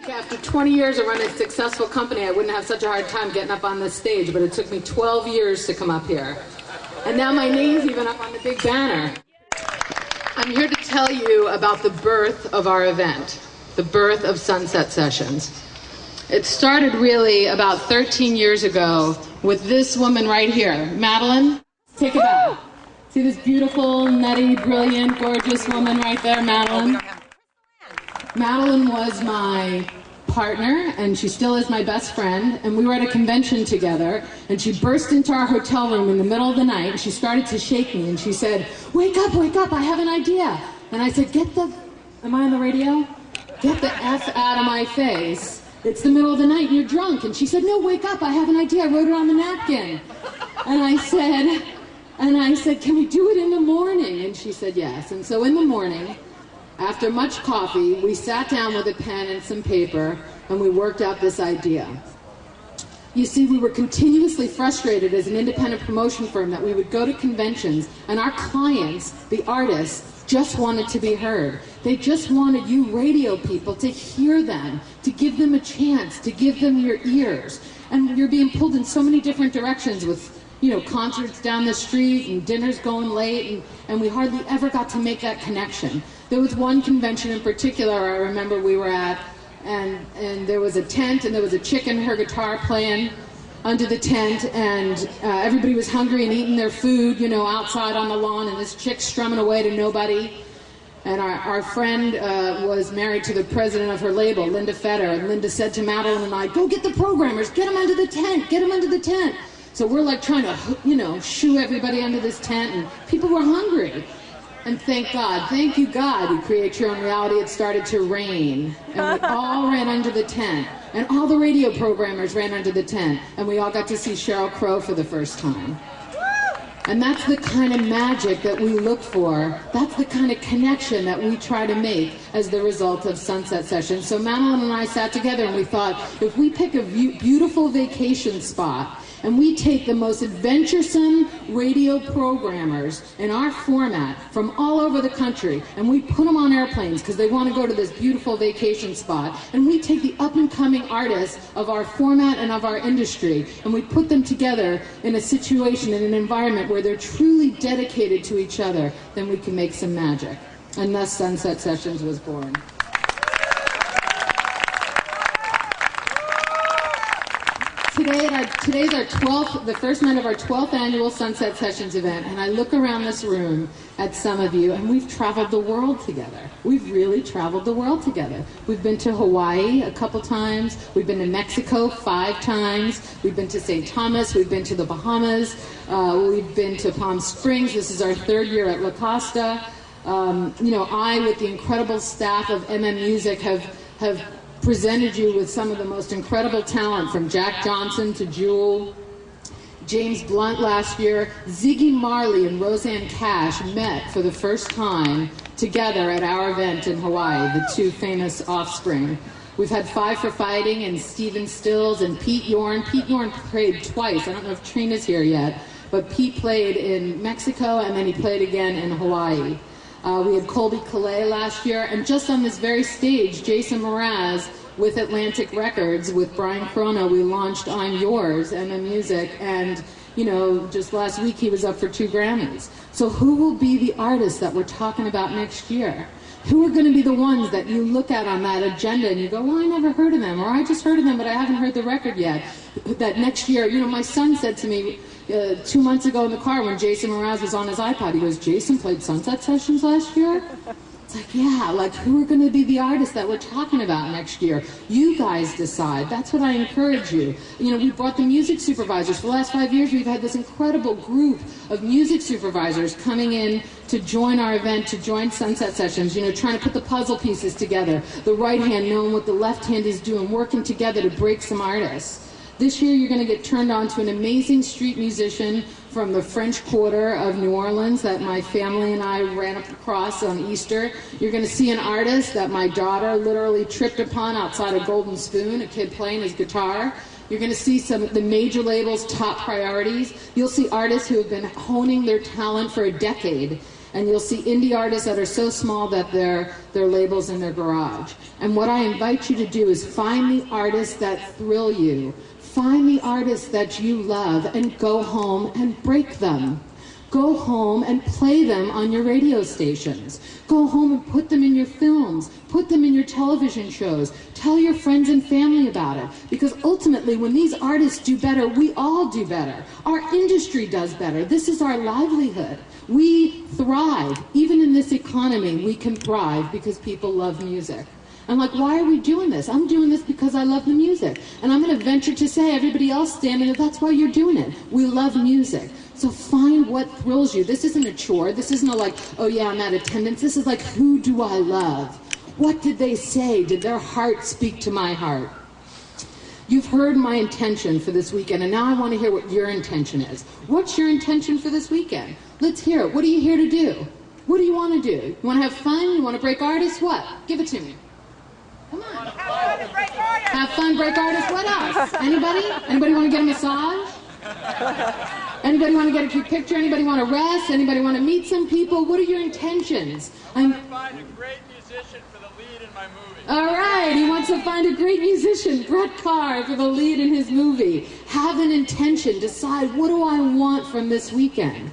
After 20 years of running a successful company, I wouldn't have such a hard time getting up on this stage, but it took me 12 years to come up here. And now my name's even up on the big banner. I'm here to tell you about the birth of our event, the birth of Sunset Sessions. It started really about 13 years ago with this woman right here. Madeline, take it back. See this beautiful, nutty, brilliant, gorgeous woman right there, Madeline? Madeline was my partner, and she still is my best friend, and we were at a convention together, and she burst into our hotel room in the middle of the night, and she started to shake me, and she said, wake up, I have an idea. And I said, am I on the radio? Get the F out of my face. It's the middle of the night, and you're drunk. And she said, no, wake up, I have an idea, I wrote it on the napkin. And I said, can we do it in the morning? And she said, yes. And so in the morning, after much coffee, we sat down with a pen and some paper, and we worked out this idea. You see, we were continuously frustrated as an independent promotion firm that we would go to conventions, and our clients, the artists, just wanted to be heard. They just wanted you radio people to hear them, to give them a chance, to give them your ears. And you're being pulled in so many different directions with, concerts down the street and dinners going late, and we hardly ever got to make that connection. There was one convention in particular I remember we were at, and there was a tent, and there was a chick and her guitar playing under the tent, and everybody was hungry and eating their food, outside on the lawn, and this chick strumming away to nobody. And our friend was married to the president of her label, Linda Fetter, and Linda said to Madeline and I, go get the programmers, get them under the tent, get them under the tent. So we're like trying to, shoo everybody under this tent, and people were hungry. And thank you God, you create your own reality. It started to rain, and we all ran under the tent, and all the radio programmers ran under the tent, and we all got to see Sheryl Crow for the first time. And that's the kind of magic that we look for. That's the kind of connection that we try to make as the result of Sunset Sessions. So Madeline and I sat together and we thought, if we pick a beautiful vacation spot and we take the most adventuresome radio programmers in our format from all over the country, and we put them on airplanes because they want to go to this beautiful vacation spot, and we take the up-and-coming artists of our format and of our industry, and we put them together in a situation, in an environment where they're truly dedicated to each other, then we can make some magic. And thus Sunset Sessions was born. Today's the first night of our 12th annual Sunset Sessions event, and I look around this room at some of you, and we've traveled the world together. We've really traveled the world together. We've been to Hawaii a couple times, we've been to Mexico 5 times, we've been to St. Thomas, we've been to the Bahamas, we've been to Palm Springs. This is our 3rd year at La Costa. I, with the incredible staff of MM Music, have presented you with some of the most incredible talent, from Jack Johnson to Jewel, James Blunt last year. Ziggy Marley and Roseanne Cash met for the first time together at our event in Hawaii, the 2 famous Offspring. We've had Five for Fighting and Stephen Stills and Pete Yorn. Pete Yorn played twice. I don't know if Trina's here yet, but Pete played in Mexico and then he played again in Hawaii. We had Colby Calais last year, and just on this very stage, Jason Mraz with Atlantic Records, with Brian Crono, we launched I'm Yours, MM Music, and just last week he was up for 2 Grammys. So who will be the artists that we're talking about next year? Who are going to be the ones that you look at on that agenda and you go, well, I never heard of them, or I just heard of them, but I haven't heard the record yet. That next year, my son said to me 2 months ago in the car when Jason Mraz was on his iPod, he goes, Jason played Sunset Sessions last year? It's like, yeah, who are going to be the artists that we're talking about next year? You guys decide. That's what I encourage you. We brought the music supervisors. For the last 5 years, we've had this incredible group of music supervisors coming in to join our event, to join Sunset Sessions, trying to put the puzzle pieces together. The right hand knowing what the left hand is doing, working together to break some artists. This year, you're going to get turned on to an amazing street musician from the French Quarter of New Orleans that my family and I ran across on Easter. You're going to see an artist that my daughter literally tripped upon outside of Golden Spoon, a kid playing his guitar. You're going to see some of the major labels' top priorities. You'll see artists who have been honing their talent for a decade. And you'll see indie artists that are so small that they're labels in their garage. And what I invite you to do is find the artists that thrill you. Find the artists that you love and go home and break them. Go home and play them on your radio stations. Go home and put them in your films. Put them in your television shows. Tell your friends and family about it. Because ultimately, when these artists do better, we all do better. Our industry does better. This is our livelihood. We thrive. Even in this economy, we can thrive because people love music. I'm like, why are we doing this? I'm doing this because I love the music. And I'm going to venture to say, everybody else standing there, that's why you're doing it. We love music. So find what thrills you. This isn't a chore. This isn't a like, oh yeah, I'm at attendance. This is like, who do I love? What did they say? Did their heart speak to my heart? You've heard my intention for this weekend, and now I want to hear what your intention is. What's your intention for this weekend? Let's hear it. What are you here to do? What do you want to do? You want to have fun? You want to break artists? What? Give it to me. Come on. Have fun and break artists. Have fun, break artists. What else? Anybody? Anybody want to get a massage? Anybody want to get a cute picture? Anybody want to rest? Anybody want to meet some people? What are your intentions? I want to find a great musician for the lead in my movie. All right, he wants to find a great musician, Brett Carr, for the lead in his movie. Have an intention. Decide, what do I want from this weekend?